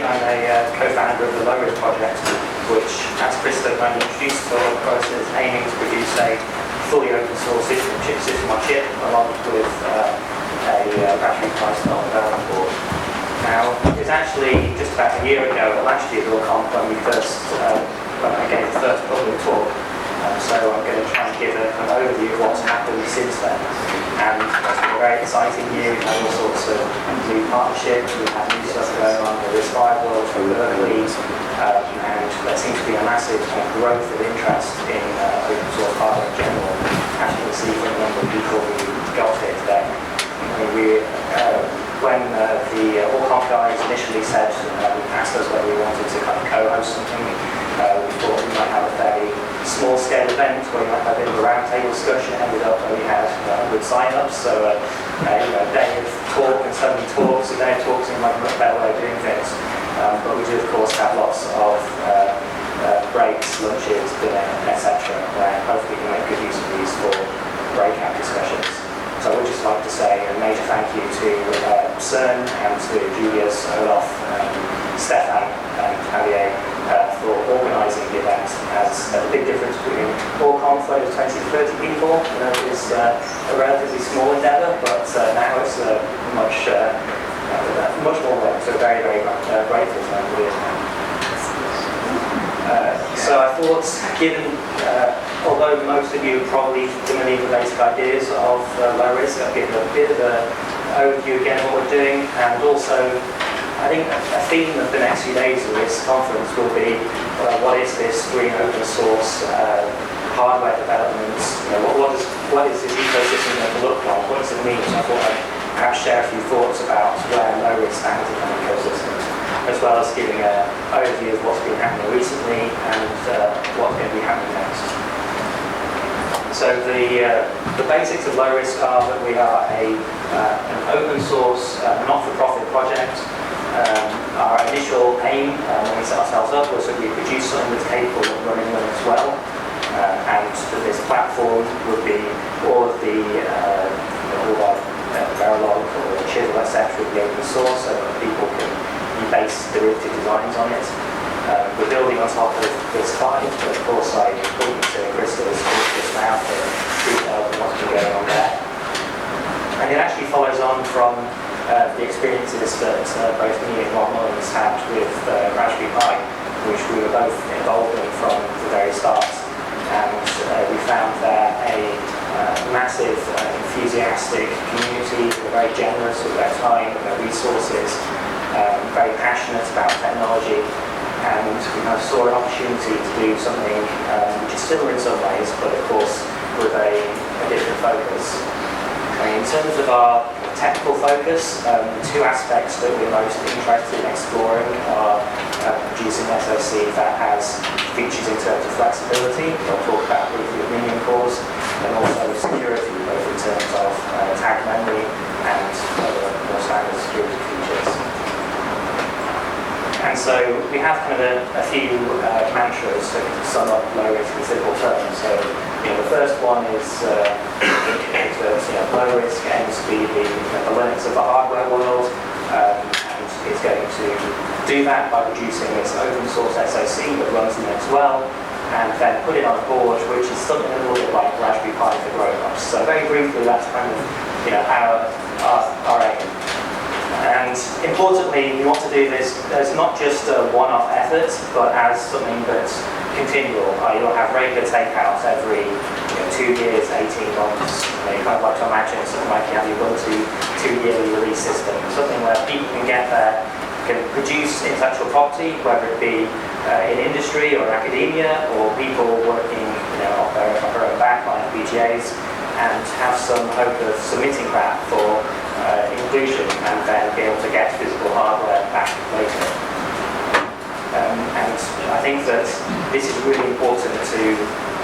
I'm a co-founder of the lowRISC project, which, as Krista introduced, is aiming to produce a fully open source system on chip, along with a Raspberry Pi style development board. Now, it was actually just about a year ago, last year at ORCONF, when I gave the first public talk. So I'm going to try and give an overview of what's happened since then. And it's been a very exciting year. We've had all sorts of new partnerships. We've had new stuff going on in the RISC-V world from Berkeley. And there seems to be a massive kind of growth of interest in open source hardware in general, as you can see from the number of people who got here today. When the ORCONF guys initially said, asked us whether we wanted to kind of co-host something, we thought we might have a fairly small-scale event where we might have a bit of a roundtable discussion. It ended up where we had 100 sign-ups, so a day of talk and so many talks. A day of talks seemed like a much better way of doing things. But we do, of course, have lots of breaks, lunches, dinner, etc., where hopefully we can make good use of these for breakout discussions. So I would just like to say a major thank you to CERN and to Julius, Olaf, Stefan and Javier for organising the event. As a big difference between ORCONF, where there's 20 to 30 people, is a relatively small endeavour, but now it's much more work, so very, very grateful for everybody. So I thought, given, although most of you are probably familiar with basic ideas of lowRISC, I'll give a bit of an overview again of what we're doing, and also I think a theme of the next few days of this conference will be what is this green open source hardware development? What is this ecosystem going to look like? What does it mean? So I thought I'd perhaps share a few thoughts about where lowRISC stands in the ecosystem, as well as giving an overview of what's been happening recently and what's going to be happening next. So the basics of lowRISC are that we are an open source, not-for-profit project. Our initial aim when we set ourselves up was that we produce something that's capable of running Linux well, and that this platform would be all of our Verilog or Chisel, etc. would be open source, so that people can base derivative designs on it. We're building on top of RISC-V, but of course I point to Krista's talk just now for detail of what's been going on there. And it actually follows on from the experiences that both me and Ron Mullins had with Raspberry Pi, which we were both involved in from the very start. And we found there a massive, enthusiastic community who were very generous with their time and their resources, very passionate about technology, and we kind of saw an opportunity to do something which is similar in some ways, but of course with a different focus. In terms of our technical focus, the two aspects that we're most interested in exploring are producing an SoC that has features in terms of flexibility, I'll talk about briefly with Minion cores, and also security, both in terms of tag memory and other more standard security features. And so we have kind of a few mantras to sum up lowRISC in simple terms. So the first one is that lowRISC aims to be the Linux of the hardware world, and it's going to do that by producing this open source SoC that runs Linux well, and then put it on a board which is something a little bit like Raspberry Pi for grownups. So very briefly, that's kind of our aim. And importantly, we want to do this as not just a one-off effort, but as something that's continual. You'll have regular takeouts every 2 years, 18 months. You kind of like to imagine something like you have your Ubuntu 2-yearly release system, something where people can get there, can produce intellectual property, whether it be in industry or academia, or people working off their own back, like BGAs, and have some hope of submitting that for inclusion, and then be able to get physical hardware back later. And I think that this is really important to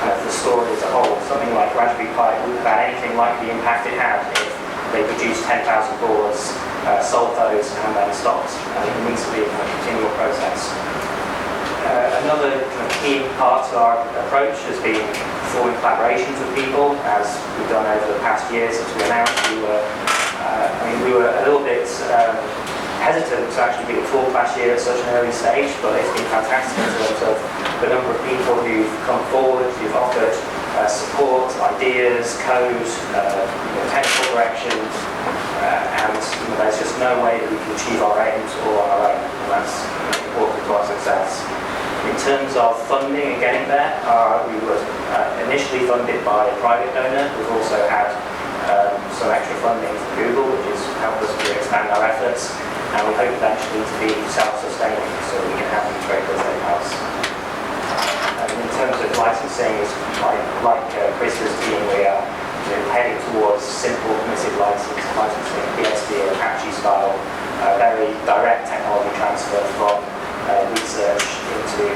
the story as a whole. Something like Raspberry Pi wouldn't have had anything like the impact it had if they produced 10,000 boards, sold those, and then stopped. I think it needs to be a continual process. Another key part to our approach has been forming collaborations with people, as we've done over the past year since we announced. We were a little bit hesitant to actually be a full class year at such an early stage, but it's been fantastic in terms of the number of people who've come forward, who've offered support, ideas, code, technical direction, and there's just no way that we can achieve our aims all on our own, and that's important to our success. In terms of funding and getting there, we were initially funded by a private donor. We've also had some extra funding from Google, which has helped us to expand our efforts, and we hope eventually to be self-sustaining so we can have these regulars in-house. In terms of licensing, like Chris's team, we are heading towards simple permissive licensing, BSD or Apache style, very direct technology transfer from research into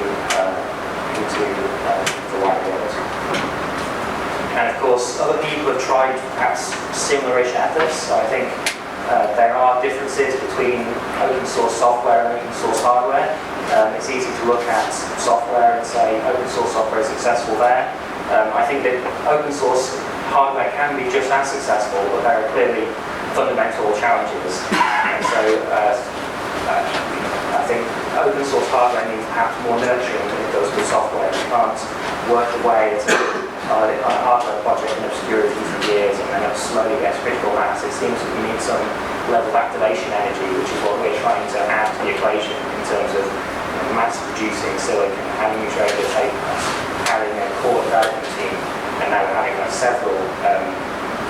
the wider world. And of course, other people have tried perhaps similar-ish efforts. So I think there are differences between open source software and open source hardware. It's easy to look at software and say open source software is successful there. I think that open source hardware can be just as successful, but there are clearly fundamental challenges. And so I think open source hardware needs perhaps more nurturing than it does with software. You can't work away at a hardware project in obscurity for years and then it slowly gets critical mass. It seems that you need some level of activation energy, which is what we're trying to add to the equation in terms of mass producing silicon, having a trader tape, having a core development team, and now having several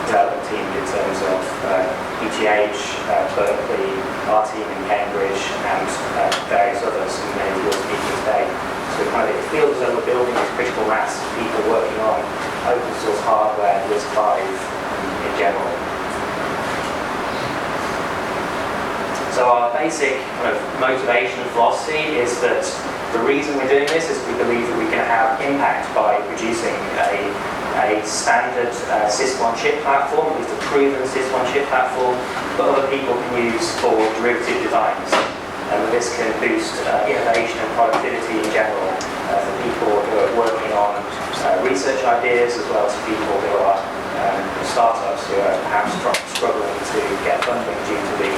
development teams in terms of ETH, Berkeley, our team in Cambridge, and various others who may be speaking today. So it feels as though we're building this critical mass of people working on open source hardware, RISC-V in general. So our basic motivation for FOSSi is that the reason we're doing this is we believe that we can have impact by producing a standard SIS-1 chip platform, at least a proven SIS-1 chip platform, that other people can use for derivative designs. And this can boost innovation and productivity in general for people who are working on research ideas, as well as people who are startups who are perhaps struggling to get funding due to the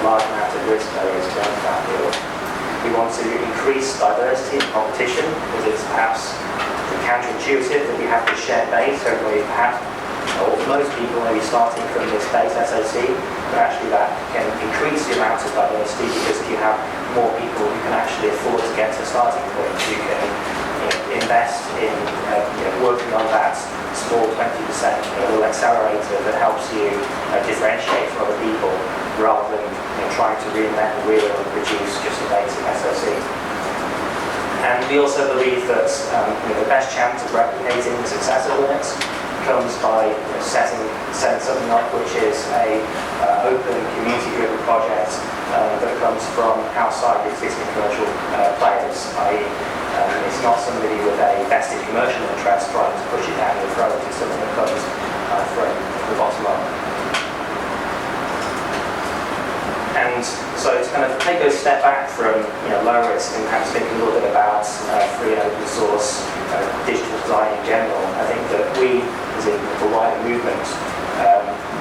large amount of risk barriers to enter that field. We want to increase diversity and competition, because it's perhaps counterintuitive that we have this shared base, so we perhaps, or most people may be starting from this base SoC, but actually that can increase the amount of diversity, because if you have more people who can actually afford to get to a starting point, you can invest in working on that small 20% little accelerator that helps you differentiate from other people, rather than trying to reinvent the wheel and produce just a basic SoC. And we also believe that the best chance of replicating the success of Linux comes by setting something up which is a open, community-driven project that comes from outside the existing commercial players. i.e., it's not somebody with a vested commercial interest trying to push it down your throat. It's something that comes from the bottom up. And so to take a step back from lowRISC and perhaps think a little bit about free and open source digital design in general, I think that we, as in the wider movement,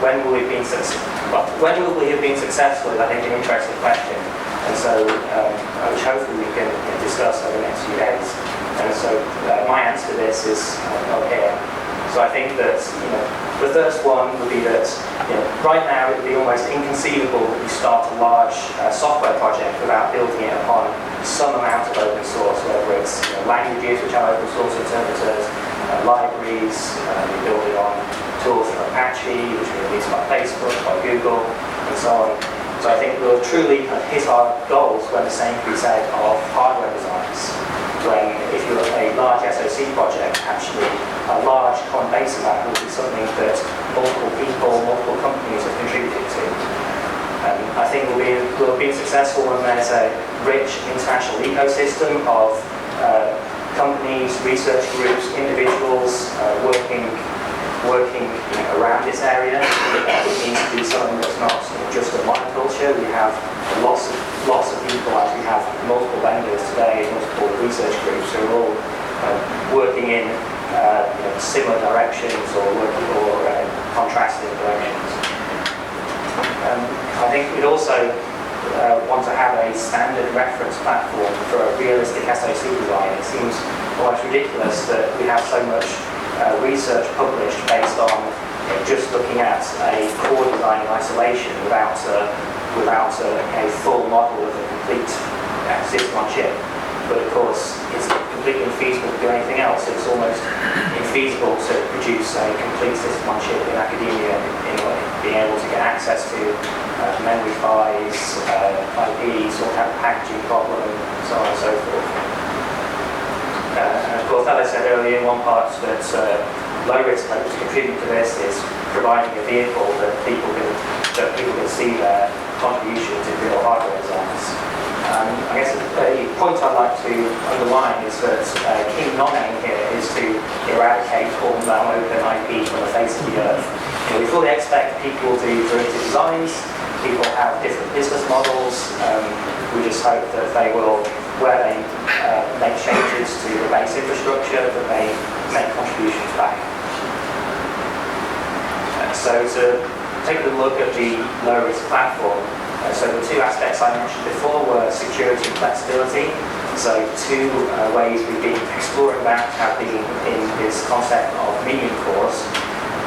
when will we have been successful is, I think, an interesting question. And so which hopefully we can discuss over the next few days. And so my answer to this is up here. So I think that the first one would be that right now it would be almost inconceivable that you start a large software project without building it upon some amount of open source, whether it's languages which have open source interpreters, libraries, you're building on tools from Apache, which are released by Facebook, by Google, and so on. So I think we'll truly hit our goals when the same can be said of hardware designs. When if you're a large SoC project, actually a large common base of that will be something that multiple people, multiple companies have contributed to. I think we'll be successful when there's a rich international ecosystem of companies, research groups, individuals working around this area. It needs to be something that's not just a monoculture. We have lots of people, like we have multiple vendors today, multiple research groups who are all working in similar directions or contrasting directions. I think it also want to have a standard reference platform for a realistic SoC design. It seems almost ridiculous that we have so much research published based on just looking at a core design in isolation without a full model of a complete system on chip. But of course, it's completely infeasible to do anything else. It's almost infeasible to produce a complete system on chip in academia in being able to get access to memory PHYs, IPs, sort out packaging problem, so on and so forth. And of course, as I said earlier, one part that lowRISC hopes to contribute to this is providing a vehicle that people can see their contributions in real hardware designs. I guess the point I'd like to underline is that key non-aim here is to eradicate all non-open IP from the face of the earth. We fully expect people to do derivative designs. People have different business models. We just hope that they will, where they make changes to the base infrastructure, that they make contributions back. So to take a look at the lowRISC platform, so the two aspects I mentioned before were security and flexibility. So two ways we've been exploring that have been in this concept of Minion cores,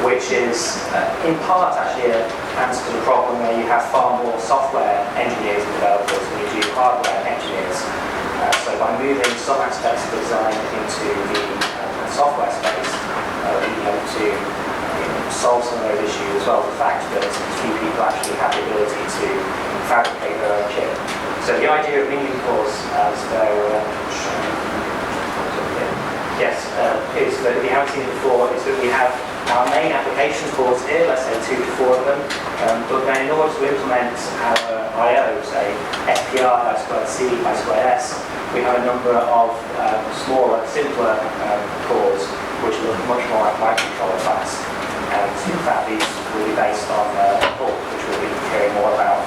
which is in part actually an answer to the problem where you have far more software engineers and developers than you do hardware engineers. So by moving some aspects of the design into the software space, we hope to solve some of those issues, as well as the fact that few people actually have the ability to fabricate their own chip. So the idea of Minion cores, as they're is that we haven't seen it before, is that we have our main application cores here, let's say 2 to 4 of them, but then in order to implement our I/O, say SPR, I2C, I2S, we have a number of smaller, simpler cores, which look much more like microcontroller class. And in fact, these will be based on PULP, which we'll be hearing more about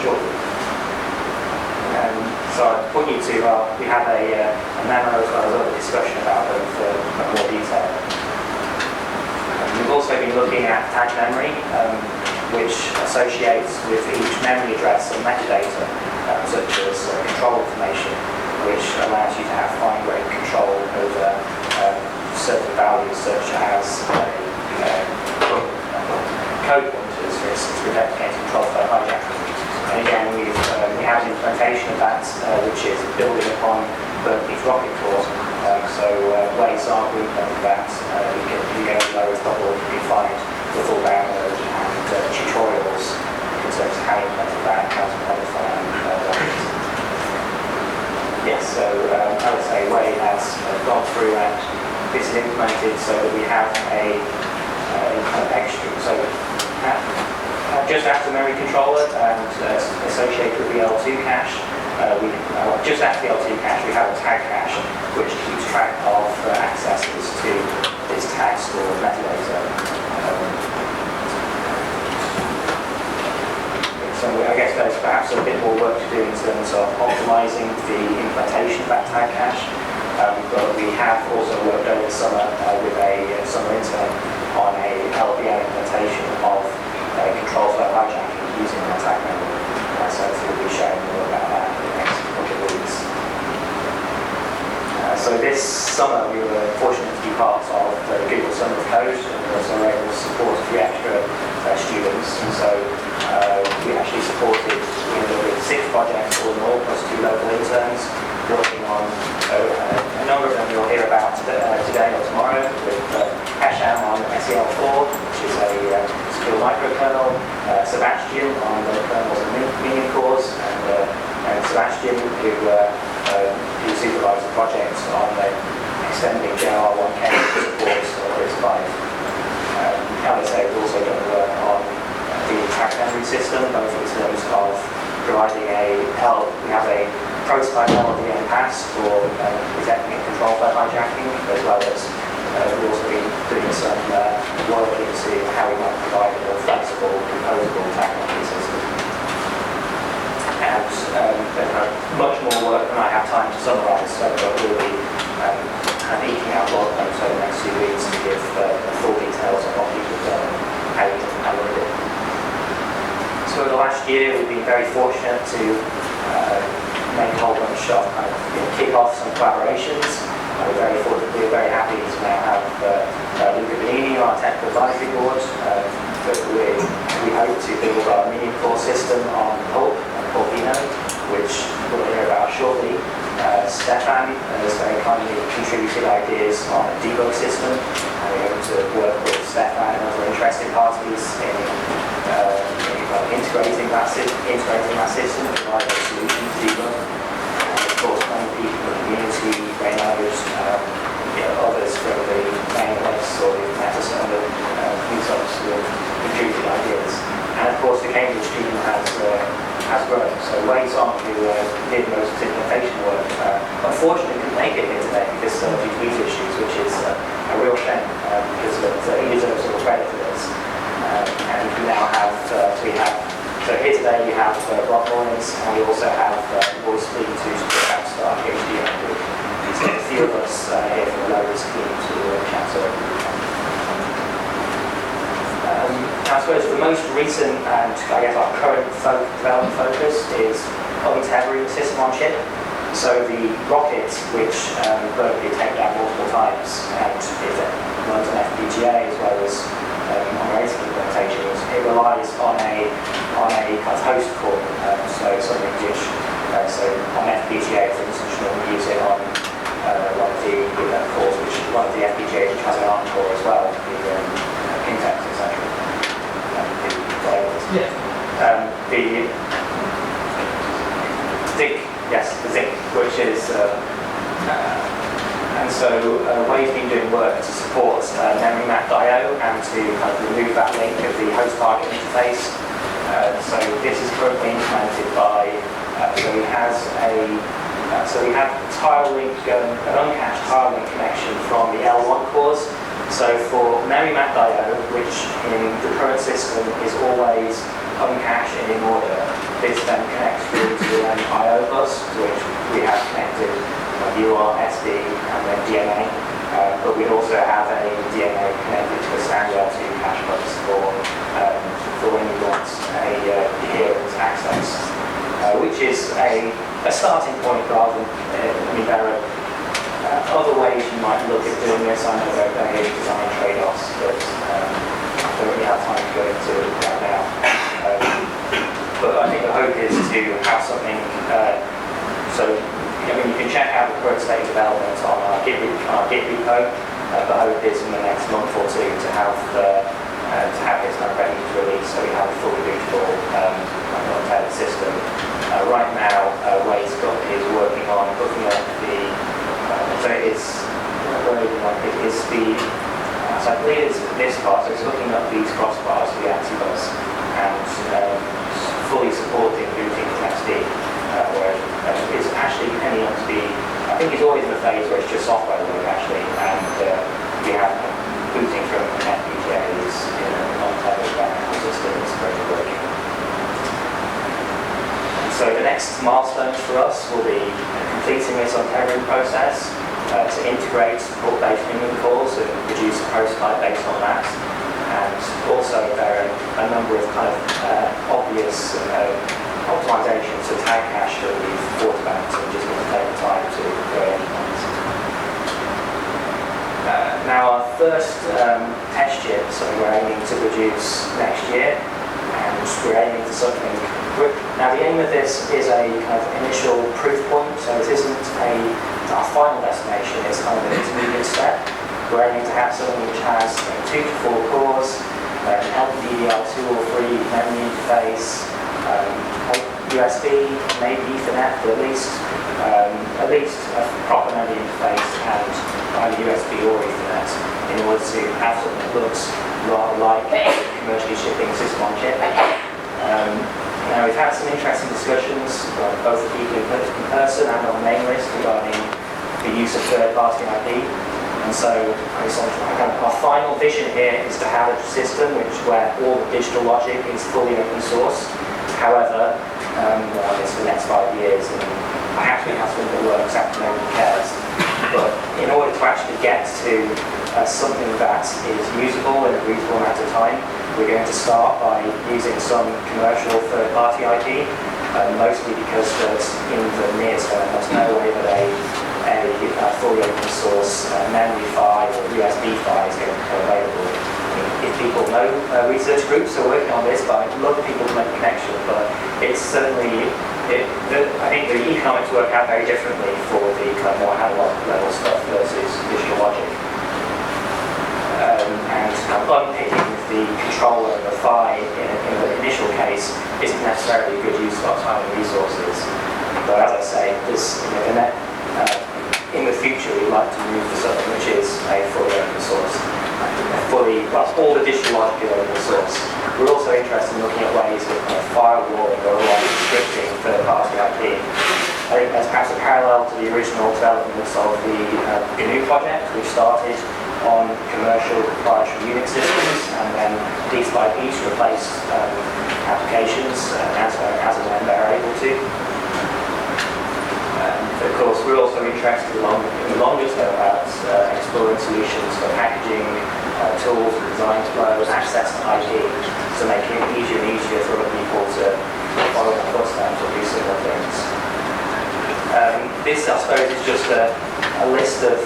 shortly. So I'd point you to, we have a memo as well as other discussion about them for more detail. We've also been looking at tag memory, which associates with each memory address and metadata, such as control information, which allows you to have fine-grained control over certain values, such as code pointers, for instance, for dedicated control flow hijacking. And again, we have an implementation of that, which is building upon Berkeley's rocket core. So ways are to implement that. You go to lowRISC.org, you can find the full download and tutorials in terms of how to implement that, how to modify rockets. Yes, so I would say Wade has gone through and this is implemented so that we have a kind of extra. So just after memory controller and associated with the L2 cache, just after the L2 cache we have a tag cache which keeps track of accesses to this tag store metadata. So I guess there's perhaps a bit more work to do in terms of optimizing the implementation of that tag cache. But we have also worked over the summer with a summer intern on a LBM implementation of control flow hijacking using an attack memory. So we'll be sharing more about that in the next couple of weeks. So this summer we were fortunate to be part of the Google Summer of Code, and so we were able to support a few extra students. And so we actually supported with 6 projects all in all, plus 2 local interns, working on a number of them you'll hear about today or tomorrow, with Hesham on SEL4, which is a secure microkernel, Sebastian on the kernels and Minion cores, and Sebastian who supervised the project on extending JR1K support for RISC-V. As I say, we've also done work on the tag memory system, both in terms of providing we have a prototype LDM pass for detecting and control flow hijacking, as well as we've also been doing some work into how we might provide a more flexible, composable tag memory system. And there's much more work than I have time to summarise, so we'll be eking out blog posts over the next few weeks to give full details on what people have done and how you can handle it. So the last last year, we've been very fortunate to make a whole bunch of kick off some collaborations. We're very happy to now have Luca Benini on our technical advisory board. We hope to build our Minion core system on Pulp and Pulpino, which we'll hear about shortly. Stefan has very kindly contributed ideas on a debug system, and we're going to work with Stefan and other interested parties in integrating that system to provide a solution to debug. And of course, many people in the community, Reynolds, others from the main list or the Metasound meetups who have contributed ideas. And of course, the Cambridge team has grown. So Wade Song, who did most of the implementation work, unfortunately couldn't make it here today because of these visa issues, which is a real shame because he deserves all the credit for this. And we now have, so here today we have Rob Lawrence, and we also have Royce Fleet, who's the Capstar PhD group. So a few of us here from the lowRISC team to chat over. I suppose the most recent and I guess our current development focus is untethering the system on chip. So the rocket, which vertically take out multiple times and it runs on FPGA as well as on RISC implementations, it relies on a kind of host core. So something which, so on FPGA, for instance, we use it on one of the cores, one of the FPGAs which has an ARM core as well, the Intex, etc. Yeah. The ZIC, which is, and so Wade's been doing work to support memory mapped I/O and to kind of remove that link of the host target interface. So this is currently implemented by, so we have tile link, an uncached tile link connection from the L1 cores. So for memory mapped I/O, which in the current system is always uncached and in order, this then connects through to an I/O bus, to which we have connected UART, SD, and then DMA. But we also have a DMA connected to a standard R2 cache bus for when you want a coherent access, which is a starting point rather than, there are other ways you might look at doing this. I know there are design trade-offs, but I don't really have time to go into that now. But I think the hope is to have something, you can check out the current state of development on our Git repo. The hope is in the next month or two to have this kind of ready to release, so we have a fully bootable untapped system. Right now, Wade's is working on hooking up so I believe it's this part, so it's hooking up these crossbars to the ANSI-bus and fully supporting booting from SD, where it's actually ending up to be, I think it's always in a phase where it's just software work actually, and we have booting from FPGAs in an untethered graphical system is very working. So the next milestone for us will be completing this untethering process to integrate port-based Minion cores and produce a prototype based on that. And also there are a number of kind of obvious optimizations to tag cache that we've thought about, so we're just going to take the time to go in. Now our first test chip, so we're aiming to produce next year, and we're aiming for something. Now the aim of this is a kind of initial proof point, so this isn't our final destination, it's kind of an intermediate step. We're aiming to have something which has 2 to 4 cores, an LPDDR2 or 3 memory interface, USB, maybe Ethernet, but at least a proper memory interface and either USB or Ethernet in order to have something that looks rather like a commercially shipping system on chip. Now we've had some interesting discussions, both with people in person and on the main list regarding the use of third-party IP. And so our final vision here is to have a system where all the digital logic is fully open source. However, it's for the next 5 years, and perhaps we have something that works after nobody cares. But in order to actually get to something that is usable in a reasonable amount of time, We're going to start by using some commercial third-party IP, mostly because in the near term there's no way that a fully open source memory PHY or USB PHY is going to become available. If people know research groups who are working on this, but I'd love people to make a connection, but it's certainly, I think the economics work out very differently for the kind of more analog level stuff versus digital logic. And kind of unpicking the controller of the PHY in the initial case isn't necessarily a good use of our time and resources. But as I say, in the future we'd like to move to something which is a fully open source. All the digital logic is open source. We're also interested in looking at ways of kind of firewalling or restricting third-party IP. I think that's perhaps a parallel to the original developments of the GNU project, which started on commercial proprietary Unix systems and then piece by piece replaced applications as and when they're able to. Of course, we're also interested in the longer term about exploring solutions for packaging, tools, design flows, access to IP, so making it easier and easier for other people to follow in footsteps or do similar things. This, I suppose, is just a list of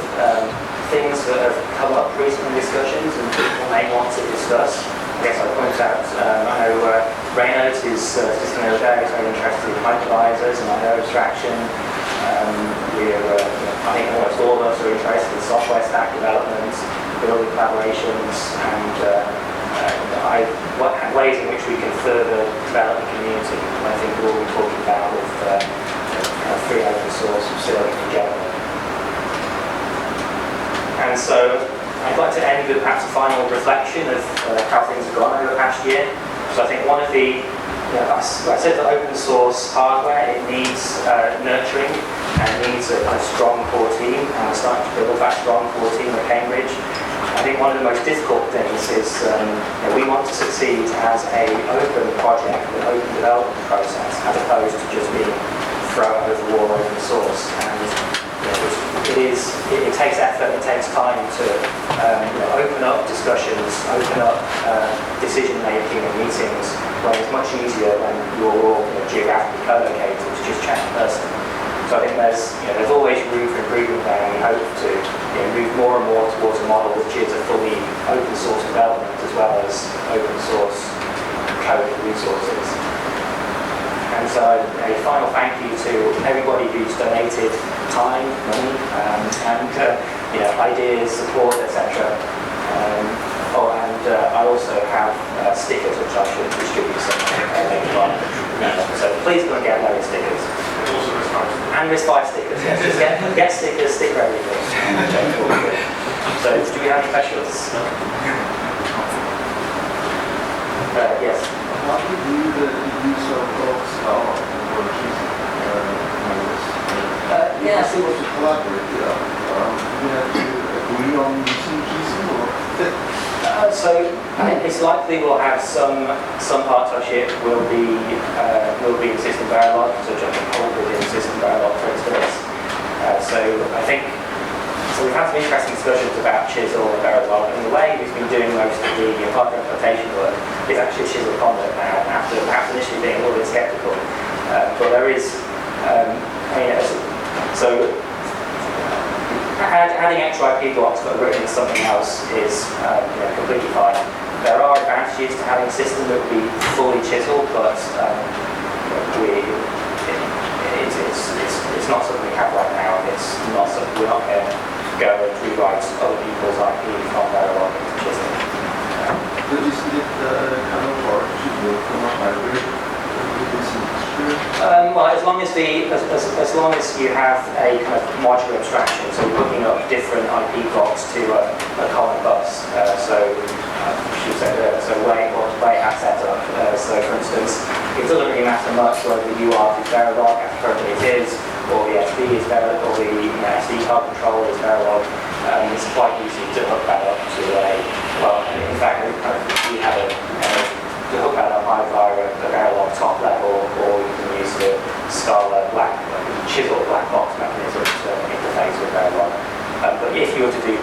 things that have come up recently in discussions and people may want to discuss. I guess I'll point out, I know Reynolds is just an very interested in hypervisors and I know abstraction. I think almost all of us are interested in software stack development, building collaborations, and ways in which we can further develop the community. And I think we'll be talking about with free open source facility in general. And so I'd like to end with perhaps a final reflection of how things have gone over the past year. So I think one of the I said that open source hardware, it needs nurturing and needs a kind of strong core team, and we're starting to build that strong core team at Cambridge. I think one of the most difficult things is we want to succeed as an open project, an open development process, as opposed to just being thrown over the wall open source. And it takes effort, it takes time to open up discussions, open up decision making and meetings, when it's much easier when you're all geographically co-located to just chat in person. So I think there's always room for improvement there, and we hope to move more and more towards a model which is a fully open source development as well as open source code resources. And so a final thank you to everybody who's donated time, money, and ideas, support, etc. I also have stickers which I should distribute later on. So please go and get loads of stickers. And RISC-V stickers, yes. Just get stickers, stick everything. So do we have any questions? Yes. How do you do the use of blocks now or yes. If you want to collaborate, you have to agree on using GC or? So it's likely we'll have some partnership will be in system Verilog, so jumping hold within system Verilog, for instance. So I think we've had some interesting discussions about Chisel and Verilog, and the way we've been doing most of the hardware implementation work is actually Chisel conduct now, after perhaps initially being a little bit skeptical. But there is, adding extra IP blocks but written as something else is completely fine. There are advantages to having a system that would be fully chiseled, but it's not something we have right now, and it's not something we're not going to go and rewrite other people's IP from Verilog into chiseling. But isn't it kind of hard to work on a hybrid with this industry? Well, as long as you have a kind of modular abstraction, so you're hooking up different IP blocks to a common bus. So way it has set up. So for instance, it doesn't really matter much whether the UART is Verilog, as currently it is, or the SD is Verilog, or the SD card controller is Verilog. It's quite easy to hook that up to in fact, we have to hook that up either via a Verilog top level, or you can use the Scala chiseled black box mechanism to interface with Verilog. But if you were to do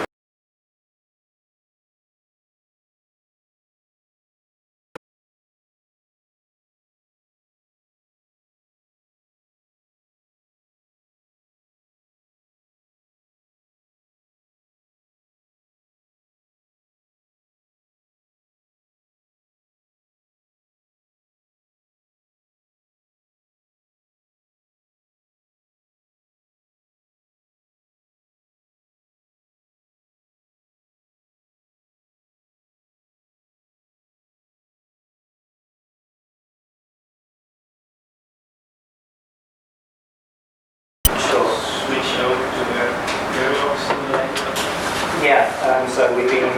so we've been,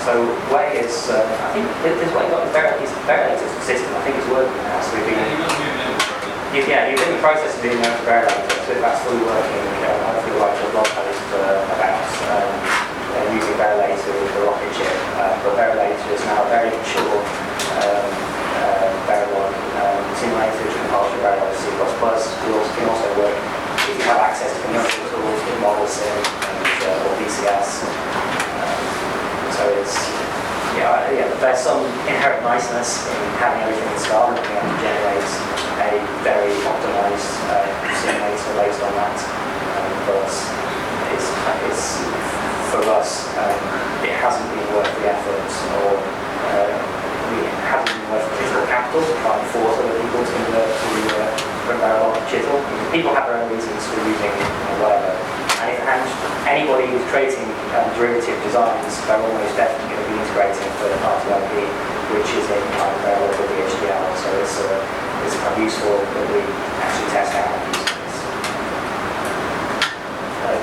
so Way is, I think this Way got his validator system, I think it's working now, so we've been, yeah, you've been in the process of doing that for validator, so if that's fully working, hopefully we'll write a blog post about using validator with the rocket chip, but validator is now a very mature Verilog simulator, which can pass your Verilog C++. It can also work if you have access to commercial tools with model sim or VCS. So it's, there's some inherent niceness in having everything installed and being able to generate a very optimized simulator based on that. But it's for us, it hasn't been worth the effort, or it hasn't been worth the physical capital to try and force other people to convert to Verilog chisel. People have their own reasons for using whatever. And anybody who's creating derivative designs, they're almost definitely going to be integrating third-party IP, which is in Verilog or the HDL. So it's kind of useful that we actually test out these things.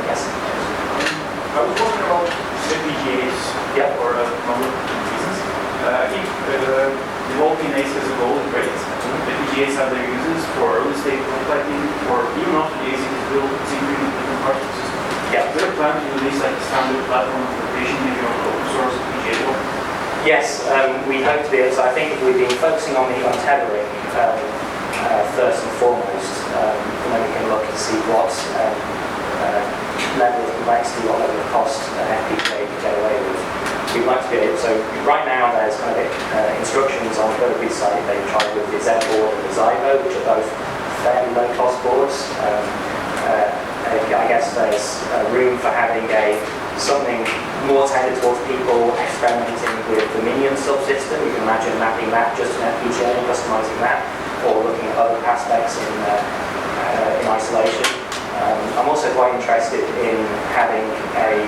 Yes? I was wondering about FPGAs for number of reasons. I think developing ASICs as a goal is great. FPGAs have their uses for early stage prototyping, or even after the ASIC is built, syncing different parts of the system. Is there a plan to release like a standard platform implementation, maybe on open source FPGA level? Yes, we hope to be able to. I think we've been focusing on the untethering first and foremost, and then we can look to see what level of complexity, what level of cost an FPGA can get away with. We'd like to be able, so right now there's kind of instructions on the Kirby site. They've tried with the Z board and the Zybo, which are both fairly low cost boards. I guess there's room for having something more tailored towards people experimenting with the Minion subsystem. You can imagine mapping that just an FPGA and customizing that, or looking at other aspects in isolation. I'm also quite interested in having a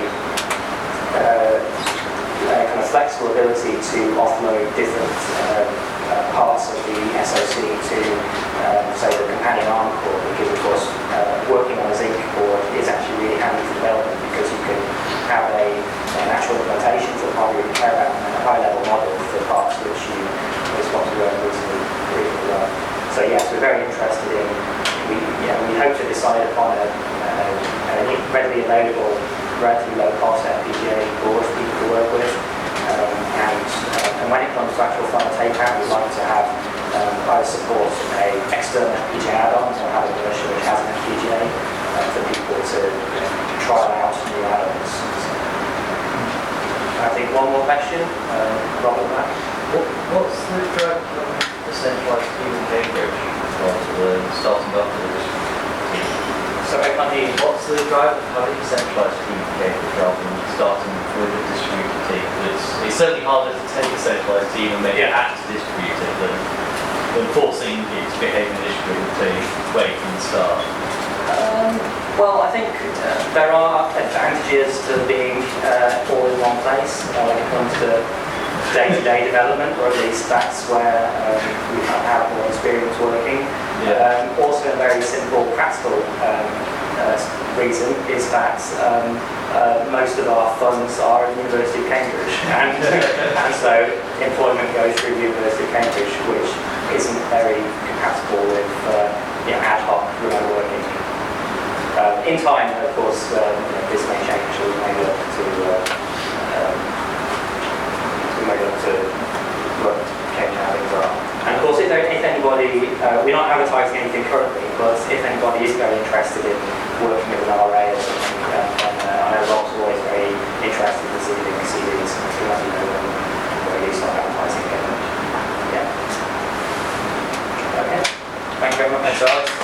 kind of flexible ability to offload different parts of the SoC to, say, the companion ARM core, because of course working on a Zinc board is actually really handy for development, because you can have an actual implementation for the part you care about and a high-level model for parts which you respond to work really well. So yes, we're very interested in. We hope to decide upon a readily available, relatively low-cost FPGA board for people to work with. And when it comes to actual final takeout, we'd like to have either support an external FPGA add-on, or have a version which has an FPGA for people to try out new add-ons. I think one more question, Robert Mack. What's the drag from the centralized team in Cambridge to the starting up of the distributed team? Sorry, I can't hear you. What's the drive of having a centralized team in Cambridge rather than starting with a distributed team? It's certainly harder to take a centralized team and make it act distributed than forcing it to behave in a distributed team way from the start. Well, I think there are advantages to being all in one place when it comes to day-to-day development, or at least that's where we have more experience working. Also, a very simple practical reason is that most of our funds are at the University of Cambridge, and so employment goes through the University of Cambridge, which isn't very compatible with ad hoc remote working. In time, of course, this may change, so we may look to change how things are. And of course, if anybody, we're not advertising anything currently, but if anybody is very interested in working with an RA or something, I know Rob's always very interested in receiving CVs, so let me know when we start advertising again. Yeah. Okay. Thank you very much. Thanks, Alex.